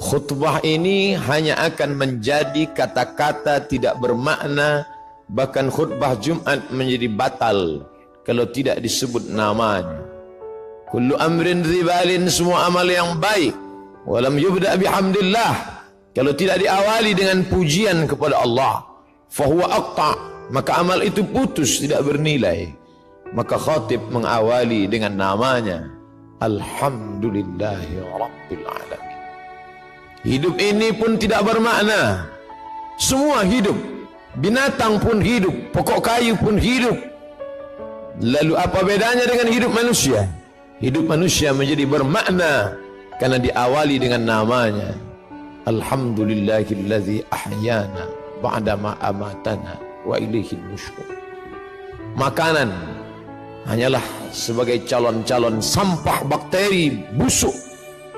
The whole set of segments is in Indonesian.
khutbah ini hanya akan menjadi kata-kata tidak bermakna, bahkan khutbah Jumat menjadi batal kalau tidak disebut namanya. Kullu amrin dzibalin, semua amal yang baik, walam yubda bihamdillah, kalau tidak diawali dengan pujian kepada Allah, fahuwa aqta, maka amal itu putus, tidak bernilai. Maka khatib mengawali dengan namanya, alhamdulillahi rabbil alamin. Hidup ini pun tidak bermakna. Semua hidup, binatang pun hidup, pokok kayu pun hidup. Lalu apa bedanya dengan hidup manusia? Hidup manusia menjadi bermakna karena diawali dengan namanya, alhamdulillahillazi ahyana ba'dama amatana wa ilaihil nusyur. Makanan hanyalah sebagai calon-calon sampah bakteri busuk.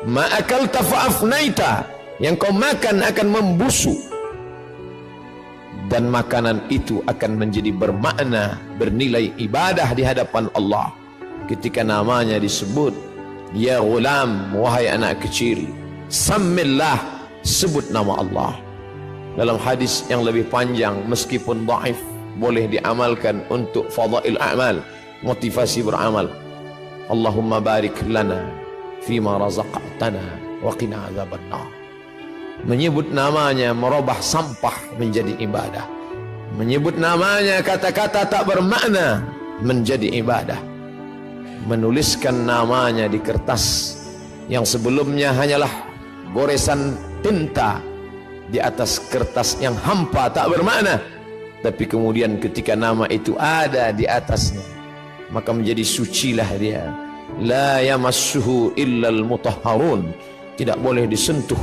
Ma'akalta fa'afnaita, yang kau makan akan membusuk, dan makanan itu akan menjadi bermakna, bernilai ibadah di hadapan Allah ketika namanya disebut. Ya ghulam, wahai anak kecil, sammillah, sebut nama Allah. Dalam hadis yang lebih panjang, meskipun dhaif, boleh diamalkan untuk fadail a'mal, motivasi beramal. Allahumma barik lana fima razaqtana wa qina adzabannar. Menyebut namanya merubah sampah menjadi ibadah. Menyebut namanya kata-kata tak bermakna menjadi ibadah. Menuliskan namanya di kertas yang sebelumnya hanyalah goresan tinta di atas kertas yang hampa tak bermakna, tapi kemudian ketika nama itu ada di atasnya, maka menjadi sucilah dia. La yamassuhu illal mutahharun, tidak boleh disentuh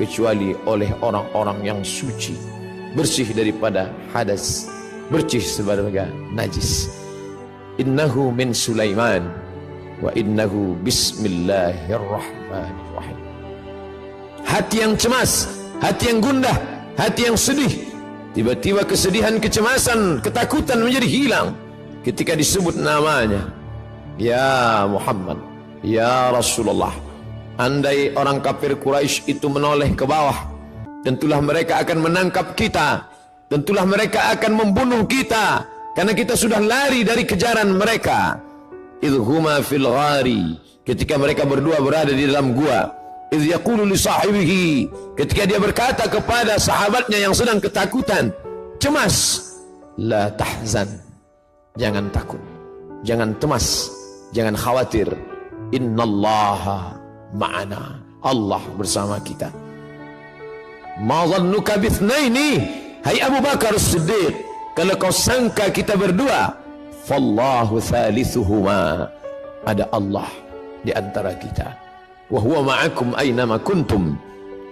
kecuali oleh orang-orang yang suci, bersih daripada hadas, bersih sebagai najis. Innahu min Sulaiman wa innahu bismillahirrahmanirrahim. Hati yang cemas, hati yang gundah, hati yang sedih, tiba-tiba kesedihan, kecemasan, ketakutan menjadi hilang ketika disebut namanya. Ya Muhammad, ya Rasulullah. Andai orang kafir Quraisy itu menoleh ke bawah, tentulah mereka akan menangkap kita, tentulah mereka akan membunuh kita, karena kita sudah lari dari kejaran mereka. Idhuma fil ghari, ketika mereka berdua berada di dalam gua. Idh yaqulu li sahibihi, ketika dia berkata kepada sahabatnya yang sedang ketakutan, cemas, la tahzan, jangan takut, jangan cemas, jangan khawatir, innallaha ma'ana, Allah bersama kita. Ma dhannuka bithnaini, hai Abu Bakar As-Siddiq, kalau kau sangka kita berdua, fallahu thalithuhuma, ada Allah di antara kita. Wa huwa ma'akum aynama kuntum,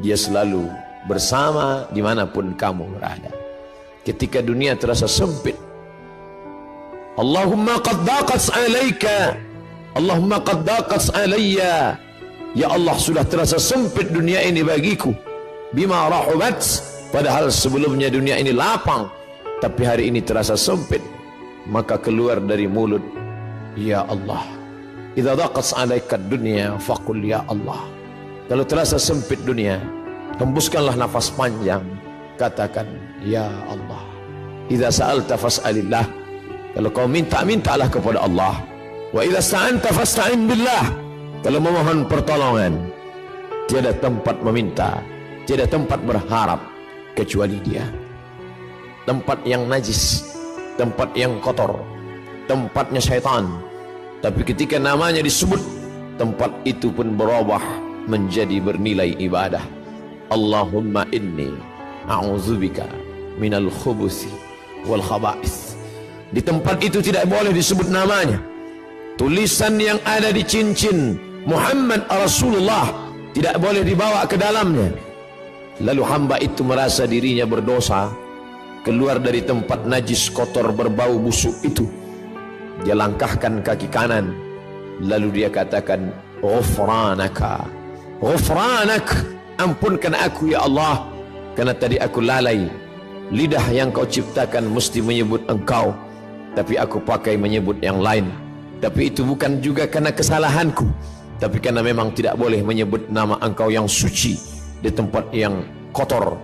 dia selalu bersama dimanapun kamu berada. Ketika dunia terasa sempit, Allahumma qad daqat alaika, Allahumma qad daqat alayya, ya Allah sudah terasa sempit dunia ini bagiku. Bima rahubat, padahal sebelumnya dunia ini lapang, tapi hari ini terasa sempit. Maka keluar dari mulut, ya Allah. Idza daqat alaika dunya faqul ya Allah. Kalau terasa sempit dunia, hembuskanlah nafas panjang, katakan ya Allah. Idza sa'alta fas'alillah, kalau kau minta, mintalah kepada Allah. Wa idza sta'anta fasta'in billah, kalau memohon pertolongan, tiada tempat meminta, tiada tempat berharap kecuali Dia. Tempat yang najis, tempat yang kotor, tempatnya syaitan. Tapi ketika namanya disebut, tempat itu pun berubah menjadi bernilai ibadah. Allahumma inni a'udzubika minal khubuthi wal khaba'ith. Di tempat itu tidak boleh disebut namanya. Tulisan yang ada di cincin Muhammad Rasulullah tidak boleh dibawa ke dalamnya. Lalu hamba itu merasa dirinya berdosa, keluar dari tempat najis, kotor, berbau busuk itu. Dia langkahkan kaki kanan, lalu dia katakan, ghufranaka, ghufranak, ampunkan aku ya Allah, karena tadi aku lalai. Lidah yang kau ciptakan mesti menyebut engkau, tapi aku pakai menyebut yang lain. Tapi itu bukan juga karena kesalahanku, tapi karena memang tidak boleh menyebut nama engkau yang suci, di tempat yang kotor,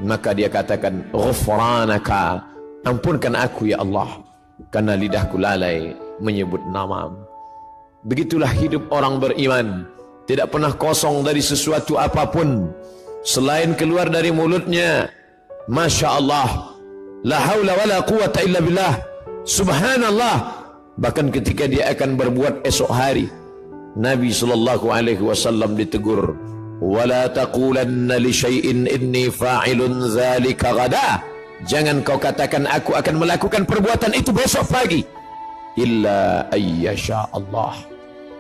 maka dia katakan, ghufranaka, ampunkan aku ya Allah, karena lidahku lalai menyebut nama-Mu. Begitulah hidup orang beriman, tidak pernah kosong dari sesuatu apapun selain keluar dari mulutnya Masya Allah, la haula wa la quwata illa billah, subhanallah. Bahkan ketika dia akan berbuat esok hari, Nabi SAW ditegur, wala taqulanna li syai'in inni fa'ilun dzalika ghada, jangan kau katakan aku akan melakukan perbuatan itu besok pagi, illa ayyasha Allah,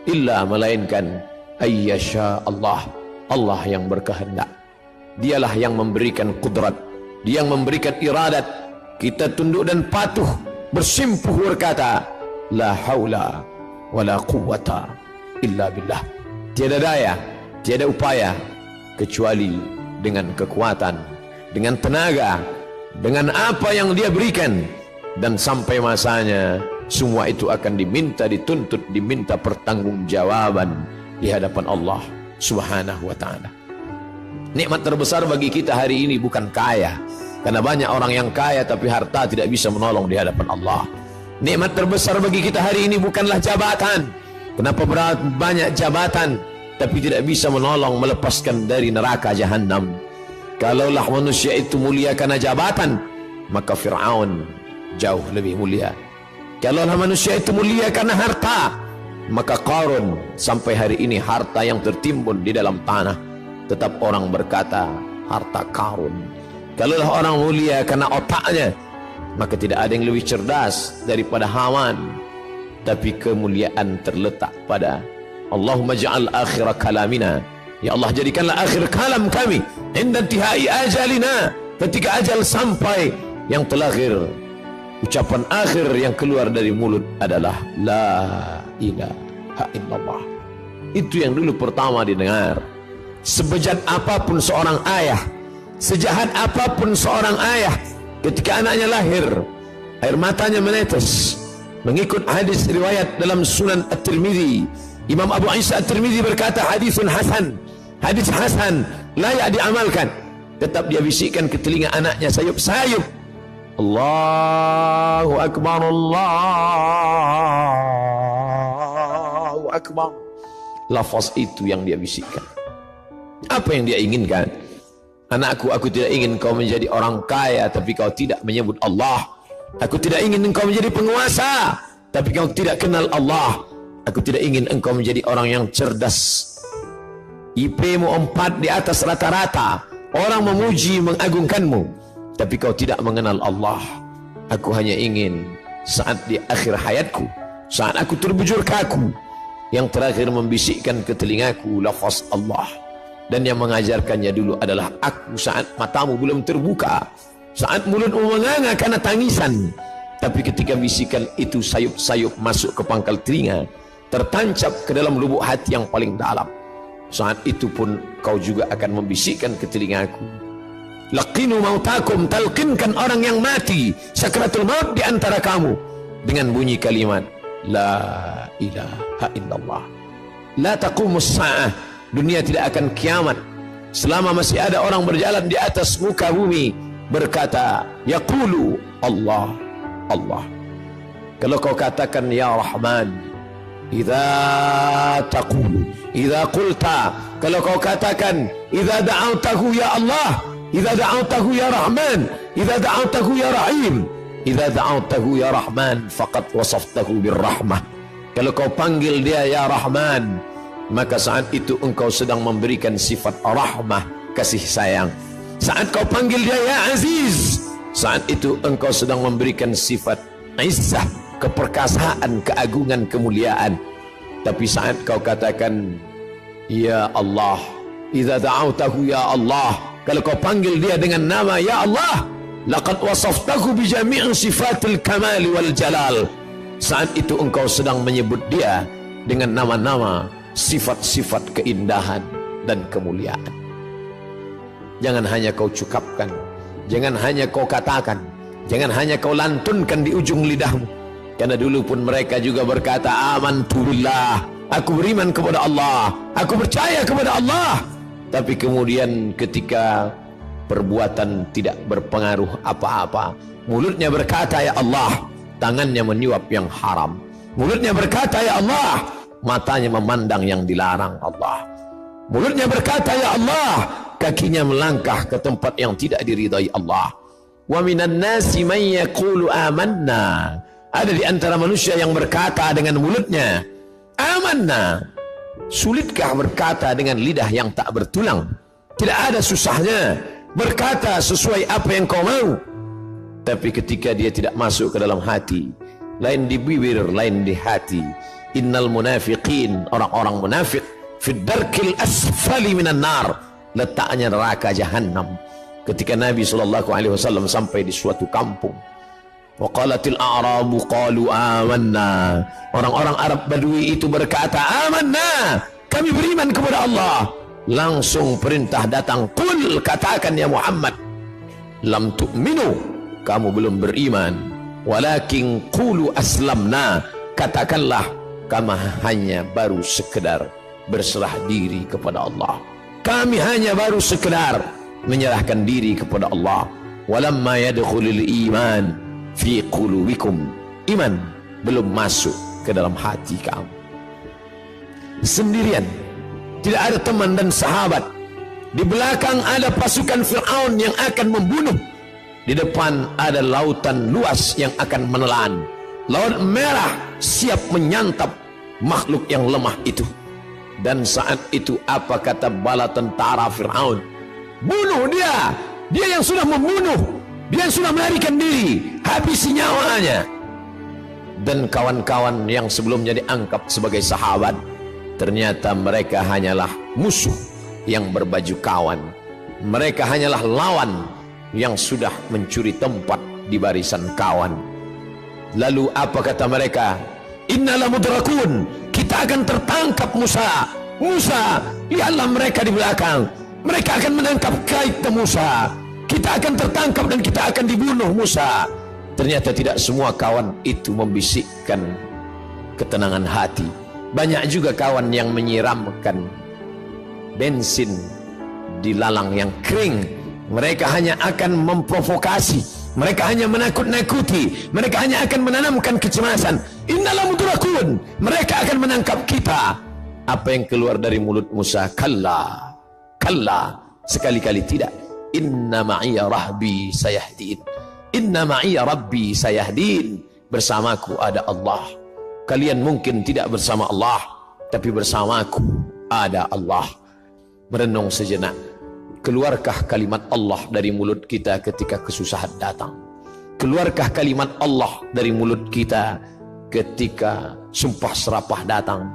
illa melainkan ayyasha Allah, Allah yang berkehendak. Dialah yang memberikan kudrat, Dia yang memberikan iradat. Kita tunduk dan patuh, bersimpuh berkata, la haula wa la quwata illa billah. Tiada daya, tiada upaya kecuali dengan kekuatan, dengan tenaga, dengan apa yang Dia berikan. Dan sampai masanya semua itu akan diminta, dituntut, diminta pertanggungjawaban di hadapan Allah Subhanahu wa ta'ala. Nikmat terbesar bagi kita hari ini bukan kaya, karena banyak orang yang kaya tapi harta tidak bisa menolong di hadapan Allah. Nikmat terbesar bagi kita hari ini bukanlah jabatan. Kenapa banyak jabatan tapi tidak bisa menolong melepaskan dari neraka jahanam? Kalaulah manusia itu mulia karena jabatan, maka Fir'aun jauh lebih mulia. Kalaulah manusia itu mulia karena harta, maka Qarun sampai hari ini harta yang tertimbun di dalam tanah, tetap orang berkata harta Qarun. Kalaulah orang mulia karena otaknya, maka tidak ada yang lebih cerdas daripada Haman. Tapi kemuliaan terletak pada Allahumma ja'al akhir kalamina, ya Allah jadikanlah akhir kalam kami inda intihai ajalina, ketika ajal sampai, yang terakhir, ucapan akhir yang keluar dari mulut adalah la ilaha illallah. Itu yang dulu pertama didengar. Sebejat apapun seorang ayah, sejahat apapun seorang ayah, ketika anaknya lahir, air matanya menetes. Mengikut hadis riwayat dalam Sunan At-Tirmidzi, Imam Abu Isa At-Tirmidzi berkata, hadisun hasan, hadis hasan, layak diamalkan. Tetap dia bisikkan ke telinga anaknya sayup-sayup, Allahu Akbar, Allahu Akbar. Lafaz itu yang dia bisikkan. Apa yang dia inginkan? Anakku, aku tidak ingin kau menjadi orang kaya tapi kau tidak menyebut Allah. Aku tidak ingin engkau menjadi penguasa tapi kau tidak kenal Allah. Aku tidak ingin engkau menjadi orang yang cerdas, IP-mu 4 di atas rata-rata, orang memuji mengagungkanmu, tapi kau tidak mengenal Allah. Aku hanya ingin saat di akhir hayatku, saat aku terbujur kaku, yang terakhir membisikkan ke telingaku lafaz Allah. Dan yang mengajarkannya dulu adalah aku saat matamu belum terbuka, saat mulutmu menganga karena tangisan, tapi ketika bisikan itu sayup-sayup masuk ke pangkal telinga, tertancap ke dalam lubuk hati yang paling dalam, saat itu pun kau juga akan membisikkan ke telingaku, laqinu mautakum, talqinkan orang yang mati sakratul maut di antara kamu dengan bunyi kalimat la ilaha illallah. La taqumus sa'ah, dunia tidak akan kiamat selama masih ada orang berjalan di atas muka bumi berkata yaqulu Allah, Allah. Kalau kau katakan ya Rahman, idza taqulu, idza qulta, kalau kau katakan idza da'awtahu ya Allah, idza da'awtahu ya Rahman, idza da'awtahu ya Rahim, idza da'awtahu ya Rahman faqad wasaftahu birrahmah. Kalau kau panggil dia ya Rahman, maka saat itu engkau sedang memberikan sifat rahmah, kasih sayang. Saat kau panggil dia ya Aziz, saat itu engkau sedang memberikan sifat izzah, keperkasaan, keagungan, kemuliaan. Tapi saat kau katakan ya Allah, idza da'awtahu ya Allah, kalau kau panggil dia dengan nama ya Allah, laqad wasaftahu bi jami' sifatil kamal wal jalal, saat itu engkau sedang menyebut dia dengan nama-nama, sifat-sifat keindahan dan kemuliaan. Jangan hanya kau cukapkan, jangan hanya kau katakan, jangan hanya kau lantunkan di ujung lidahmu. Karena dulu pun mereka juga berkata amantu billah, aku beriman kepada Allah, aku percaya kepada Allah. Tapi kemudian ketika perbuatan tidak berpengaruh apa-apa, mulutnya berkata ya Allah, tangannya menyuap yang haram. Mulutnya berkata ya Allah, matanya memandang yang dilarang Allah. Mulutnya berkata ya Allah, kakinya melangkah ke tempat yang tidak diridai Allah. Wa minan nasi man yaqulu amanna. Ada di antara manusia yang berkata dengan mulutnya amanna. Sulitkah berkata dengan lidah yang tak bertulang? Tidak ada susahnya berkata sesuai apa yang kau mau. Tapi ketika dia tidak masuk ke dalam hati, lain di bibir, lain di hati. Innal munafiqin, orang-orang munafik, fid darkil asfali minan nar, letaknya neraka jahanam. Ketika Nabi SAW sampai di suatu kampung, waqalatil a'rabu qalu amanna, orang-orang Arab Badui itu berkata amanna, kami beriman kepada Allah. Langsung perintah datang, qul, katakan ya Muhammad, lam tu'minu, kamu belum beriman, walakin qulu aslamna, katakanlah kami hanya baru sekedar berserah diri kepada Allah. Kami hanya baru sekedar menyerahkan diri kepada Allah. Walamma yadkhulul iman fi qulubikum, iman belum masuk ke dalam hati kamu. Sendirian, tidak ada teman dan sahabat. Di belakang ada pasukan Fir'aun yang akan membunuh. Di depan ada lautan luas yang akan menelan. Laut merah siap menyantap makhluk yang lemah itu. Dan saat itu apa kata bala tentara Fir'aun? Bunuh dia, dia yang sudah membunuh, dia yang sudah melarikan diri, habisi nyawanya. Dan kawan-kawan yang sebelumnya dianggap sebagai sahabat, ternyata mereka hanyalah musuh yang berbaju kawan. Mereka hanyalah lawan yang sudah mencuri tempat di barisan kawan. Lalu apa kata mereka? Inna lamudrakun, kita akan tertangkap Musa. Musa, lihatlah mereka di belakang, mereka akan menangkap kita Musa. Kita akan tertangkap dan kita akan dibunuh Musa. Ternyata tidak semua kawan itu membisikkan ketenangan hati. Banyak juga kawan yang menyiramkan bensin di lalang yang kering. Mereka hanya akan memprovokasi, mereka hanya menakut-nakuti, mereka hanya akan menanamkan kecemasan. Innalam mudrakun, mereka akan menangkap kita. Apa yang keluar dari mulut Musa? Kalla, kalla, sekali-kali tidak. Inna ma'iya rahbi sayahdin, inna ma'iya rabbi sayahdin, bersamaku ada Allah. Kalian mungkin tidak bersama Allah, tapi bersamaku ada Allah. Merenung sejenak, keluarkah kalimat Allah dari mulut kita ketika kesusahan datang? Keluarkah kalimat Allah dari mulut kita ketika sumpah serapah datang?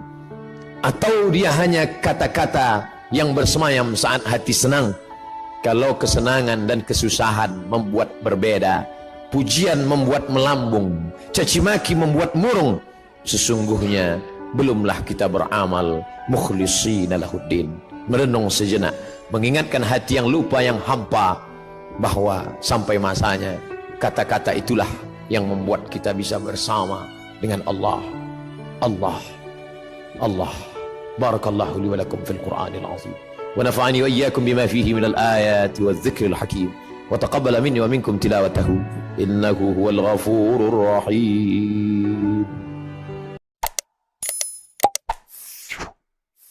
Atau dia hanya kata-kata yang bersemayam saat hati senang? Kalau kesenangan dan kesusahan membuat berbeda, pujian membuat melambung, caci maki membuat murung, sesungguhnya belumlah kita beramal mukhlishina lahuddin. Merenung sejenak, mengingatkan hati yang lupa, yang hampa, bahwa sampai masanya kata-kata itulah yang membuat kita bisa bersama dengan Allah. Allah, Allah. Barakallahu li wa lakum fil Qur'anil azim, wa nafa'ani wa iyyakum bima fihi minal ayati wal dzikril hakim, wa taqabbala minni wa minkum tilawatahu innahu huwal ghafurur rahim.